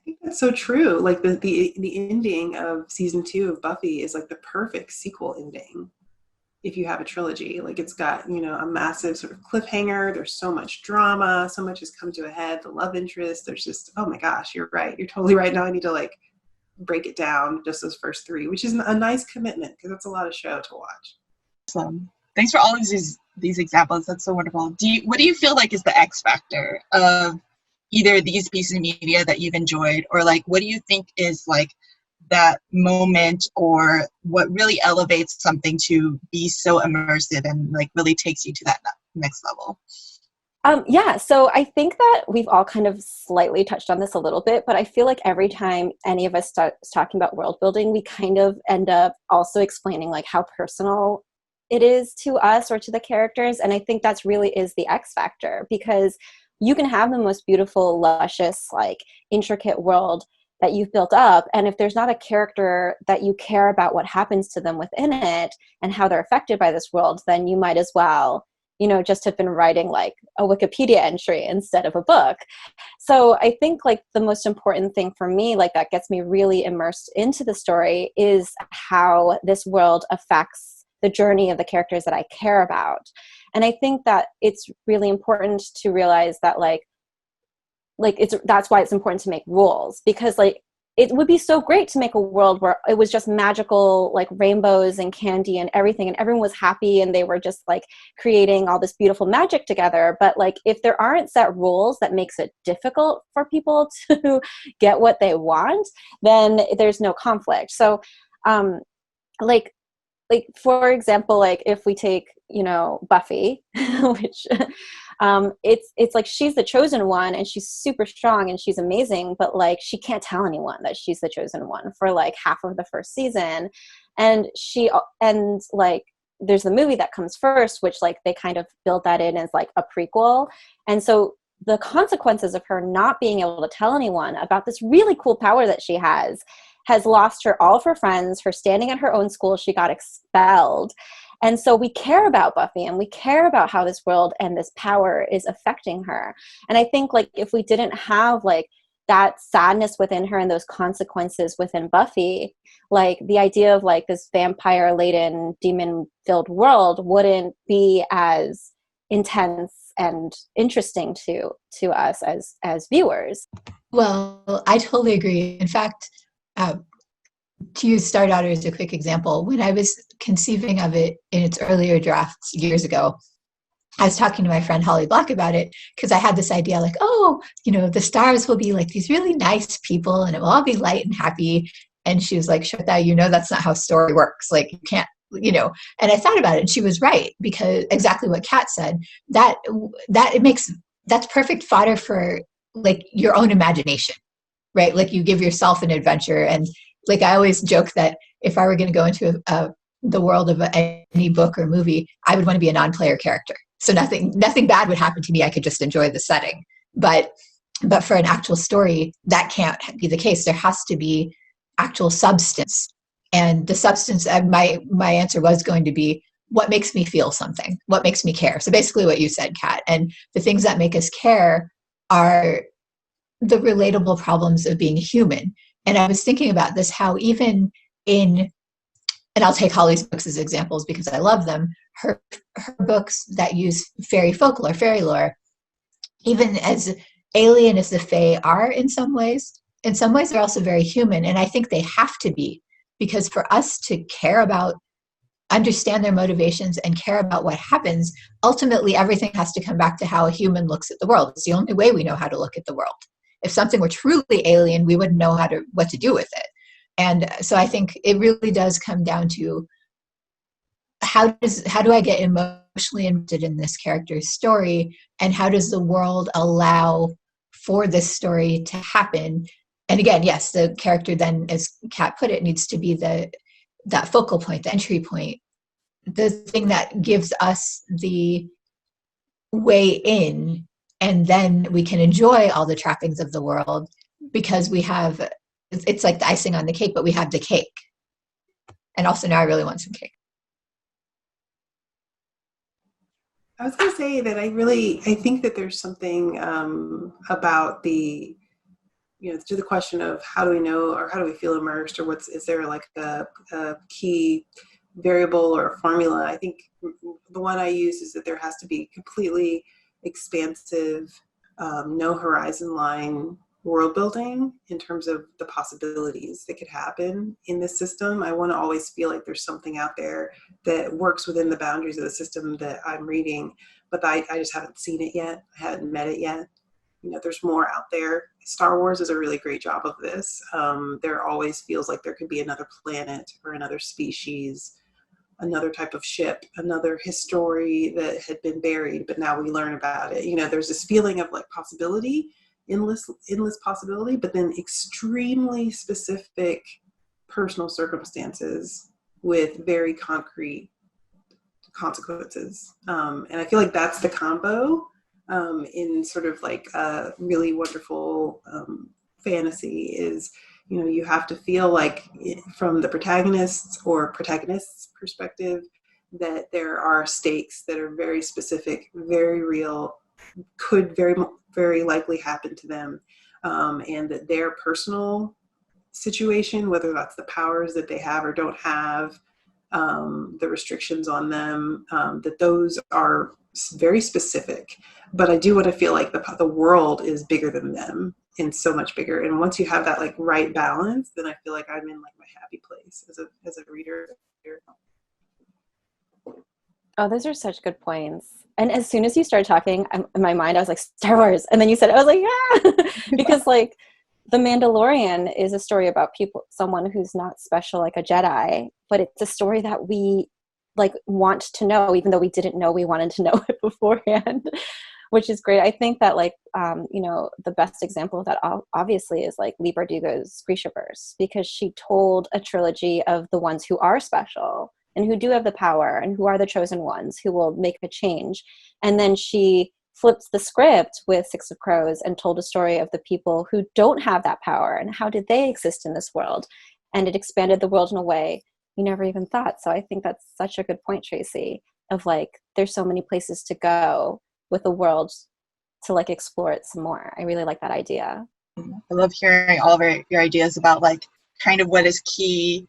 think that's so true. Like the ending of season 2 of Buffy is like the perfect sequel ending. If you have a trilogy, like it's got, a massive sort of cliffhanger. There's so much drama. So much has come to a head. The love interest. There's just, oh my gosh, you're right. You're totally right. Now I need to like break it down, just those first 3, which is a nice commitment because that's a lot of show to watch. Awesome. Thanks for all of these examples. That's so wonderful. What do you feel like is the X factor of either these pieces of media that you've enjoyed, or like what do you think is like that moment, or what really elevates something to be so immersive and like really takes you to that next level? Yeah, so I think that we've all kind of slightly touched on this a little bit, but I feel like every time any of us starts talking about world building, we kind of end up also explaining like how personal it is to us or to the characters. And I think that's really is the X factor, because you can have the most beautiful, luscious, like intricate world that you've built up. And if there's not a character that you care about what happens to them within it and how they're affected by this world, then you might as well, just have been writing like a Wikipedia entry instead of a book. So I think like the most important thing for me, like that gets me really immersed into the story, is how this world affects the journey of the characters that I care about. And I think that it's really important to realize that that's why it's important to make rules, because like it would be so great to make a world where it was just magical, like rainbows and candy and everything, and everyone was happy and they were just like creating all this beautiful magic together. But like if there aren't set rules that makes it difficult for people to get what they want, then there's no conflict. So like for example, like if we take Buffy, which it's like she's the chosen one and she's super strong and she's amazing, but like she can't tell anyone that she's the chosen one for like half of the first season. And like there's the movie that comes first, which like they kind of build that in as like a prequel. And so the consequences of her not being able to tell anyone about this really cool power that she has lost her all of her friends. Her standing at her own school, she got expelled. And so we care about Buffy and we care about how this world and this power is affecting her. And I think like if we didn't have like that sadness within her and those consequences within Buffy, like the idea of like this vampire laden, demon filled world wouldn't be as intense and interesting to us as viewers. Well, I totally agree. In fact, to use Star Daughter as a quick example, when I was conceiving of it in its earlier drafts years ago, I was talking to my friend Holly Black about it because I had this idea like, the stars will be like these really nice people and it will all be light and happy. And she was like, Shveta, that's not how story works. Like you can't, and I thought about it and she was right, because exactly what Kat said, that's perfect fodder for like your own imagination, right? Like you give yourself an adventure. And like I always joke that if I were going to go into the world of any book or movie, I would want to be a non-player character. So nothing bad would happen to me. I could just enjoy the setting. But for an actual story, that can't be the case. There has to be actual substance. And the substance, my answer was going to be what makes me feel something, what makes me care. So basically what you said, Kat. And the things that make us care are the relatable problems of being human. And I was thinking about this, how even and I'll take Holly's books as examples because I love them, her books that use fairy folklore, fairy lore, even as alien as the Fae are in some ways they're also very human. And I think they have to be, because for us to care about, understand their motivations and care about what happens, ultimately everything has to come back to how a human looks at the world. It's the only way we know how to look at the world. If something were truly alien, we wouldn't know what to do with it. And so I think it really does come down to how do I get emotionally invested in this character's story, and how does the world allow for this story to happen? and again, yes, the character then, as Kat put it, needs to be that focal point, the entry point, the thing that gives us the way in, and then we can enjoy all the trappings of the world because we have, it's like the icing on the cake, but we have the cake. And also now I really want some cake. I was going to say that I think that there's something about the, to the question of how do we know or how do we feel immersed, or is there like a key variable or a formula? I think the one I use is that there has to be completely expansive, no horizon line world building in terms of the possibilities that could happen in this system. I want to always feel like there's something out there that works within the boundaries of the system that I'm reading, but I just haven't seen it yet. I haven't met it yet. There's more out there. Star Wars does a really great job of this. There always feels like there could be another planet or another species, another type of ship, another history that had been buried, but now we learn about it. There's this feeling of like possibility, endless possibility, but then extremely specific personal circumstances with very concrete consequences. And I feel like that's the combo in sort of like a really wonderful fantasy is, you have to feel like from the protagonist's perspective that there are stakes that are very specific, very real, could very likely happen to them, and that their personal situation, whether that's the powers that they have or don't have, the restrictions on them, that those are very specific. But I do want to feel like the world is bigger than them and so much bigger. And once you have that like right balance, then I feel like I'm in like my happy place as a reader. Oh, those are such good points. And as soon as you started talking, in my mind, I was like, Star Wars. And then you said it, I was like, yeah, because like The Mandalorian is a story about someone who's not special like a Jedi, but it's a story that we like want to know, even though we didn't know we wanted to know it beforehand, which is great. I think that like, the best example of that obviously is like Leigh Bardugo's Grishaverse, because she told a trilogy of the ones who are special and who do have the power and who are the chosen ones who will make a change. And then she flipped the script with Six of Crows and told a story of the people who don't have that power and how did they exist in this world. And it expanded the world in a way you never even thought. So I think that's such a good point, Tracy, of like, there's so many places to go with the world to like explore it some more. I really like that idea. I love hearing all of your ideas about like kind of what is key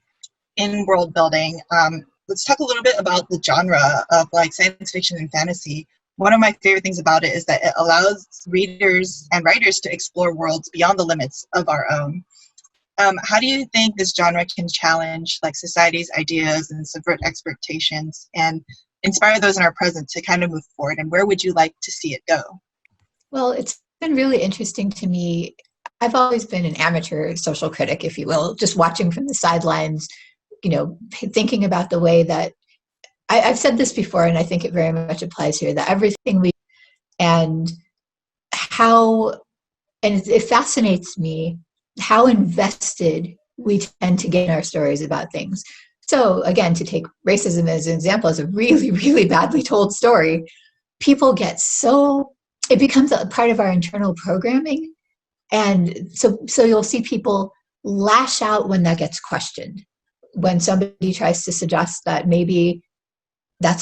in world building. Let's talk a little bit about the genre of like science fiction and fantasy. One of my favorite things about it is that it allows readers and writers to explore worlds beyond the limits of our own. How do you think this genre can challenge like society's ideas and subvert expectations and inspire those in our present to kind of move forward? And where would you like to see it go? Well, it's been really interesting to me. I've always been an amateur social critic, if you will, just watching from the sidelines, thinking about the way that I've said this before, and I think it very much applies here, that everything and it fascinates me how invested we tend to get in our stories about things. So again, to take racism as an example, as a really, really badly told story, people get it becomes a part of our internal programming. And so you'll see people lash out when that gets questioned. When somebody tries to suggest that maybe that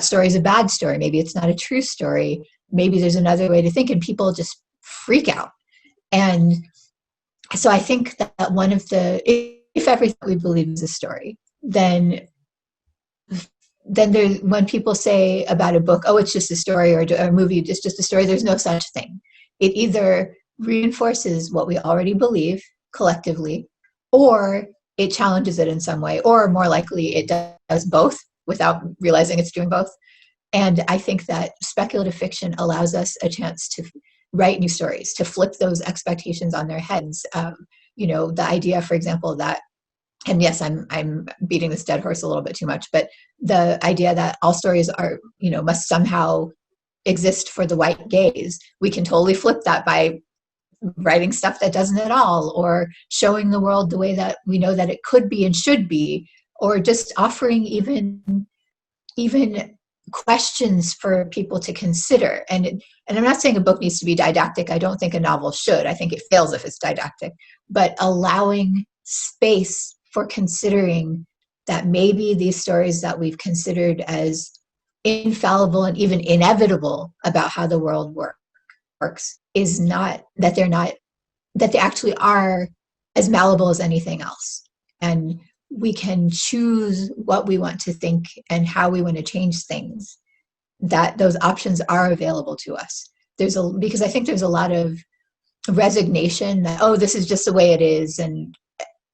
story is a bad story, maybe it's not a true story, maybe there's another way to think, and people just freak out. And so I think that if everything we believe is a story, then when people say about a book, oh, it's just a story, or a movie, it's just a story, there's no such thing. It either reinforces what we already believe collectively, or it challenges it in some way, or more likely it does both without realizing it's doing both. And I think that speculative fiction allows us a chance to write new stories, to flip those expectations on their heads. The idea, for example, that, and yes, I'm beating this dead horse a little bit too much, but the idea that all stories are, must somehow exist for the white gaze, we can totally flip that by writing stuff that doesn't at all, or showing the world the way that we know that it could be and should be, or just offering even questions for people to consider. And I'm not saying a book needs to be didactic. I don't think a novel should. I think it fails if it's didactic. But allowing space for considering that maybe these stories that we've considered as infallible and even inevitable about how the world works is not, that they actually are as malleable as anything else. And we can choose what we want to think and how we want to change things, that those options are available to us. Because I think there's a lot of resignation that, oh, this is just the way it is. And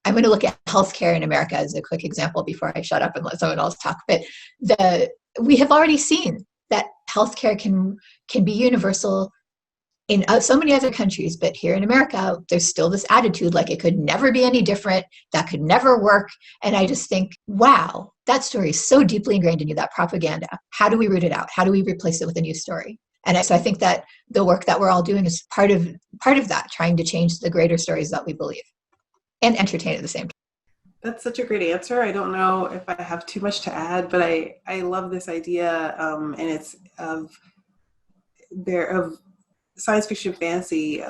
I'm going to look at healthcare in America as a quick example before I shut up and let someone else talk. But we have already seen that healthcare can be universal in so many other countries, but here in America, there's still this attitude like it could never be any different, that could never work. And I just think, wow, that story is so deeply ingrained in you, that propaganda. How do we root it out? How do we replace it with a new story? And so I think that the work that we're all doing is part of that, trying to change the greater stories that we believe and entertain at the same time. That's such a great answer. I don't know if I have too much to add, but I love this idea, and it's of science fiction fantasy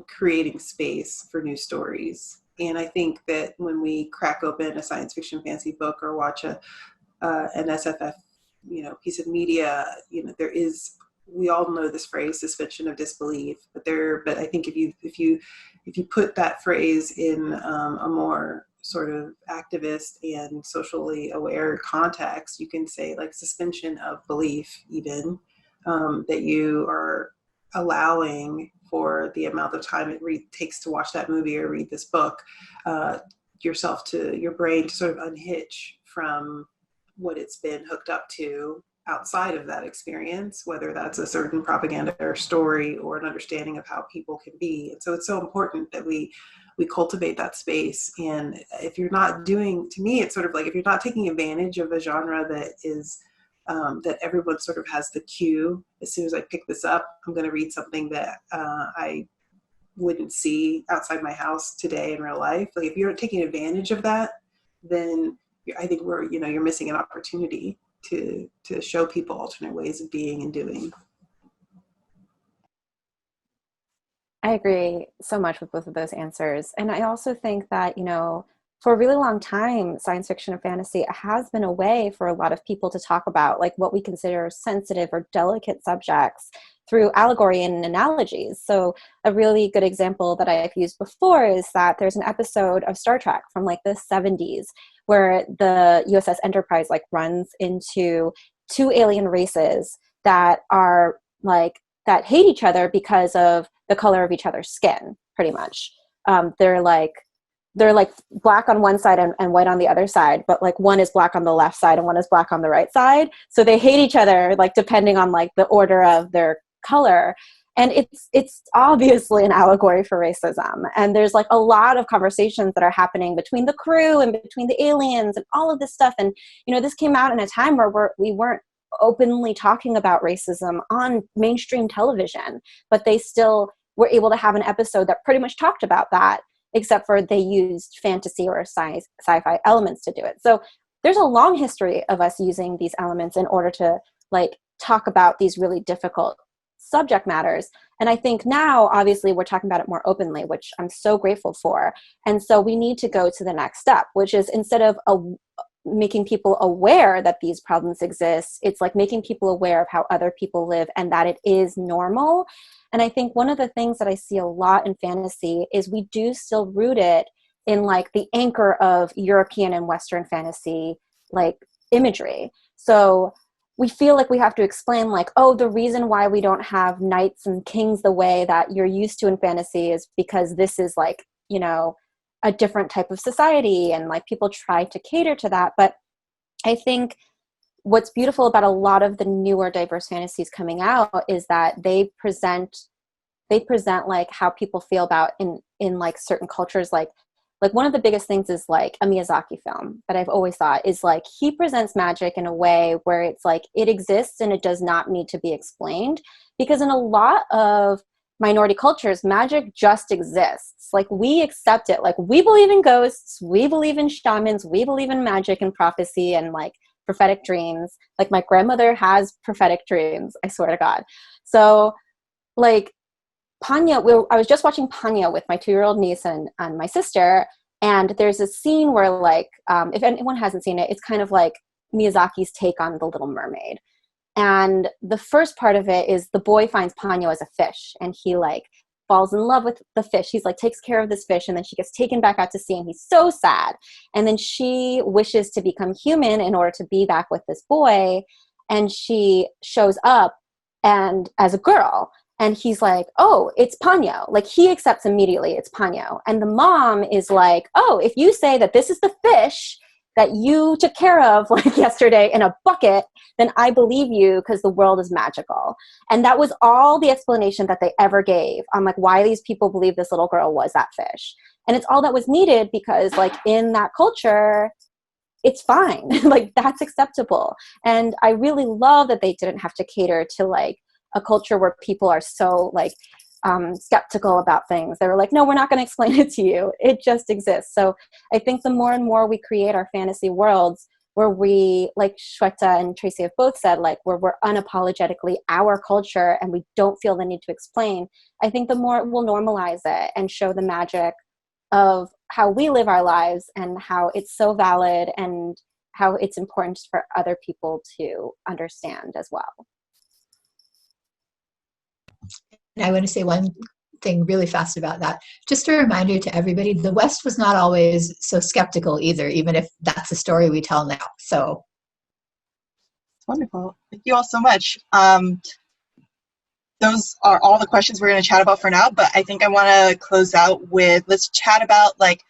creating space for new stories. And I think that when we crack open a science fiction fantasy book or watch an SFF piece of media, there is, we all know this phrase, suspension of disbelief, but I think if you put that phrase in a more sort of activist and socially aware context, you can say like suspension of belief, even that you are allowing for the amount of time it takes to watch that movie or read this book, your brain to sort of unhitch from what it's been hooked up to outside of that experience, whether that's a certain propaganda or story or an understanding of how people can be. And so it's so important that we cultivate that space. And if you're not doing, to me, it's sort of like if you're not taking advantage of a genre that is that everyone sort of has the cue. As soon as I pick this up, I'm going to read something that I wouldn't see outside my house today in real life. Like if you're taking advantage of that, then I think you're missing an opportunity to show people alternate ways of being and doing. I agree so much with both of those answers. And I also think that, for a really long time, science fiction and fantasy has been a way for a lot of people to talk about like what we consider sensitive or delicate subjects through allegory and analogies. So a really good example that I've used before is that there's an episode of Star Trek from like the 70s where the USS Enterprise like runs into two alien races that are like, that hate each other because of the color of each other's skin, pretty much. They're like black on one side and white on the other side, but like one is black on the left side and one is black on the right side. So they hate each other, like depending on like the order of their color. And it's obviously an allegory for racism. And there's like a lot of conversations that are happening between the crew and between the aliens and all of this stuff. And, this came out in a time where we weren't openly talking about racism on mainstream television, but they still were able to have an episode that pretty much talked about that, except for they used fantasy or sci-fi elements to do it. So there's a long history of us using these elements in order to like talk about these really difficult subject matters. And I think now, obviously, we're talking about it more openly, which I'm so grateful for. And so we need to go to the next step, which is instead of making people aware that these problems exist, it's like making people aware of how other people live and that it is normal. And I think one of the things that I see a lot in fantasy is we do still root it in like the anchor of European and Western fantasy, like imagery. So we feel like we have to explain like, oh, the reason why we don't have knights and kings the way that you're used to in fantasy is because this is like, a different type of society. And like people try to cater to that. But I think what's beautiful about a lot of the newer diverse fantasies coming out is that they present like how people feel about in like certain cultures. Like one of the biggest things is like a Miyazaki film that I've always thought is like he presents magic in a way where it's like it exists and it does not need to be explained, because in a lot of minority cultures, magic just exists. Like, we accept it. Like, we believe in ghosts, we believe in shamans, we believe in magic and prophecy and like prophetic dreams. Like, my grandmother has prophetic dreams, I swear to God. So like Panya, I was just watching Panya with my 2-year-old niece and my sister, and there's a scene where like, if anyone hasn't seen it, it's kind of like Miyazaki's take on The Little Mermaid. And the first part of it is the boy finds Ponyo as a fish, and he like falls in love with the fish. He's like takes care of this fish, and then she gets taken back out to sea, and he's so sad. And then she wishes to become human in order to be back with this boy, and she shows up and as a girl, and he's like, oh, it's Ponyo. Like, he accepts immediately it's Ponyo. And the mom is like, oh, if you say that this is the fish that you took care of like yesterday in a bucket, then I believe you because the world is magical. And that was all the explanation that they ever gave on like why these people believe this little girl was that fish. And it's all that was needed because like in that culture, it's fine. Like, that's acceptable. And I really love that they didn't have to cater to like a culture where people are so like skeptical about things. They were like, no, we're not going to explain it to you. It just exists. So I think the more and more we create our fantasy worlds where we, like Shveta and Tracy have both said, like where we're unapologetically our culture and we don't feel the need to explain, I think the more we'll normalize it and show the magic of how we live our lives and how it's so valid and how it's important for other people to understand as well. And I want to say one thing really fast about that. Just a reminder to everybody, the West was not always so skeptical either, even if that's the story we tell now. So Wonderful. Thank you all so much. Those are all the questions we're going to chat about for now, but I think I want to close out with, let's chat about like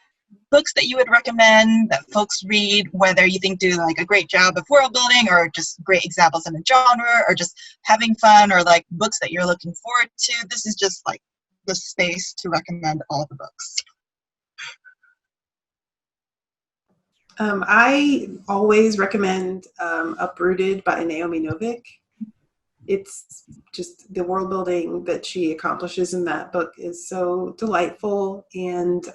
books that you would recommend that folks read, whether you think do like a great job of world building or just great examples in a genre or just having fun, or like books that you're looking forward to. This is just like the space to recommend all the books. I always recommend Uprooted by Naomi Novik. It's just the world building that she accomplishes in that book is so delightful, and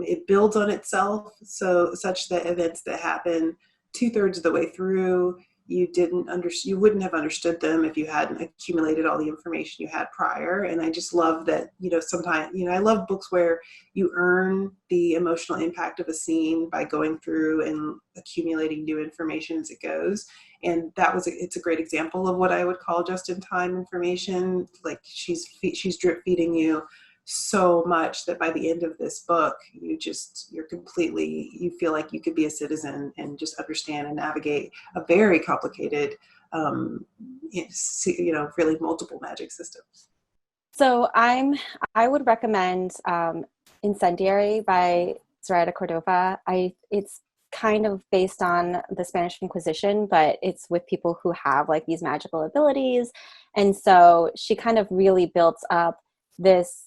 it builds on itself such that events that happen 2/3 of the way through, you wouldn't have understood them if you hadn't accumulated all the information you had prior. And I just love that, sometimes, I love books where you earn the emotional impact of a scene by going through and accumulating new information as it goes. And it's a great example of what I would call just-in-time information. Like she's drip feeding you so much that by the end of this book, you feel like you could be a citizen and just understand and navigate a very complicated, really multiple magic systems. So I would recommend Incendiary by Zoraida Cordova. It's kind of based on the Spanish Inquisition, but it's with people who have like these magical abilities. And so she kind of really built up this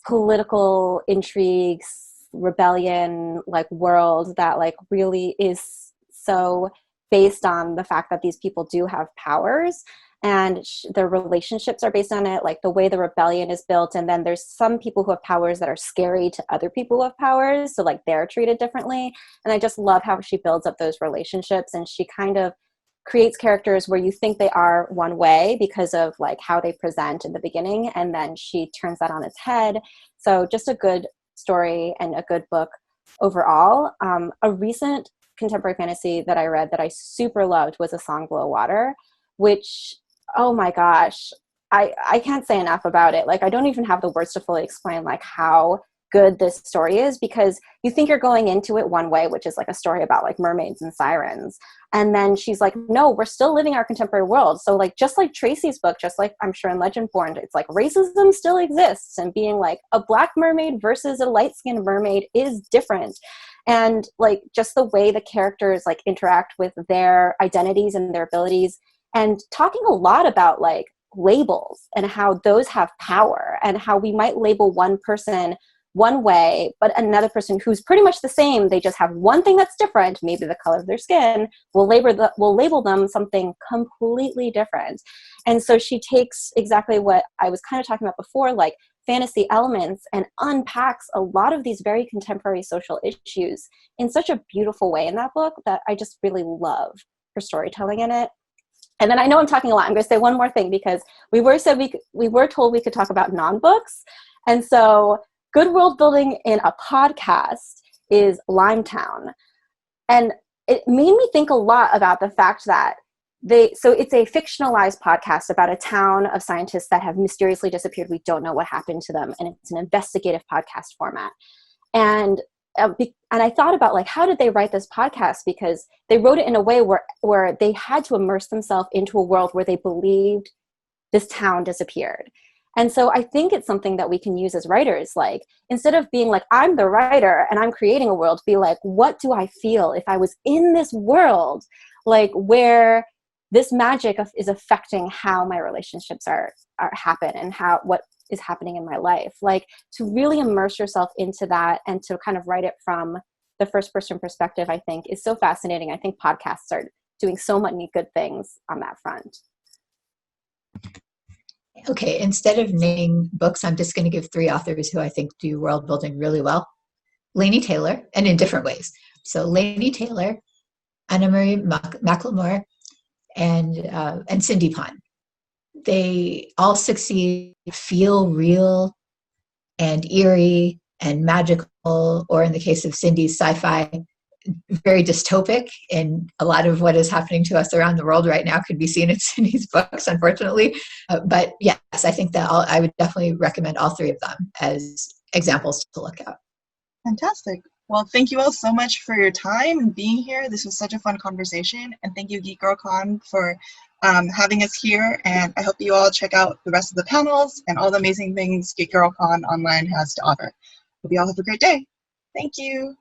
political intrigues, rebellion, like world that like really is so based on the fact that these people do have powers, and their relationships are based on it, like the way the rebellion is built. And then there's some people who have powers that are scary to other people who have powers, so like they're treated differently. And I just love how she builds up those relationships, and she kind of creates characters where you think they are one way because of like how they present in the beginning, and then she turns that on its head. So just a good story and a good book overall. A recent contemporary fantasy that I read that I super loved was A Song Below Water, which, oh my gosh, I can't say enough about it. Like, I don't even have the words to fully explain like how good this story is, because you think you're going into it one way, which is like a story about like mermaids and sirens. And then she's like, no, we're still living our contemporary world. So like, just like Tracy's book, just like I'm sure in Legendborn, it's like racism still exists, and being like a black mermaid versus a light-skinned mermaid is different. And like just the way the characters like interact with their identities and their abilities, and talking a lot about like labels and how those have power, and how we might label one person one way, but another person who's pretty much the same, they just have one thing that's different, maybe the color of their skin, will label them something completely different. And so she takes exactly what I was kind of talking about before, like fantasy elements, and unpacks a lot of these very contemporary social issues in such a beautiful way in that book that I just really love her storytelling in it. And then I know I'm talking a lot. I'm going to say one more thing, because we were told we could talk about non-books. And so good world building in a podcast is Limetown. And it made me think a lot about the fact that so it's a fictionalized podcast about a town of scientists that have mysteriously disappeared. We don't know what happened to them. And it's an investigative podcast format. And I thought about, like, how did they write this podcast? Because they wrote it in a way where they had to immerse themselves into a world where they believed this town disappeared. And so I think it's something that we can use as writers. Like, instead of being like, I'm the writer and I'm creating a world, be like, what do I feel if I was in this world, like, where this magic is affecting how my relationships are happen, and what is happening in my life. Like, to really immerse yourself into that and to kind of write it from the first person perspective, I think is so fascinating. I think podcasts are doing so many good things on that front. Okay, instead of naming books, I'm just going to give 3 authors who I think do world building really well. Laini Taylor, and in different ways. So Laini Taylor, Anna Marie McLemore, and Cindy Pon. They all succeed, feel real and eerie and magical, or in the case of Cindy's, sci-fi, very dystopic. And a lot of what is happening to us around the world right now could be seen in Cindy's books, unfortunately. But yes, I think that I would definitely recommend all 3 of them as examples to look at. Fantastic. Well, thank you all so much for your time and being here. This was such a fun conversation. And thank you, Geek Girl Con, for having us here. And I hope you all check out the rest of the panels and all the amazing things Geek Girl Con online has to offer. Hope you all have a great day. Thank you.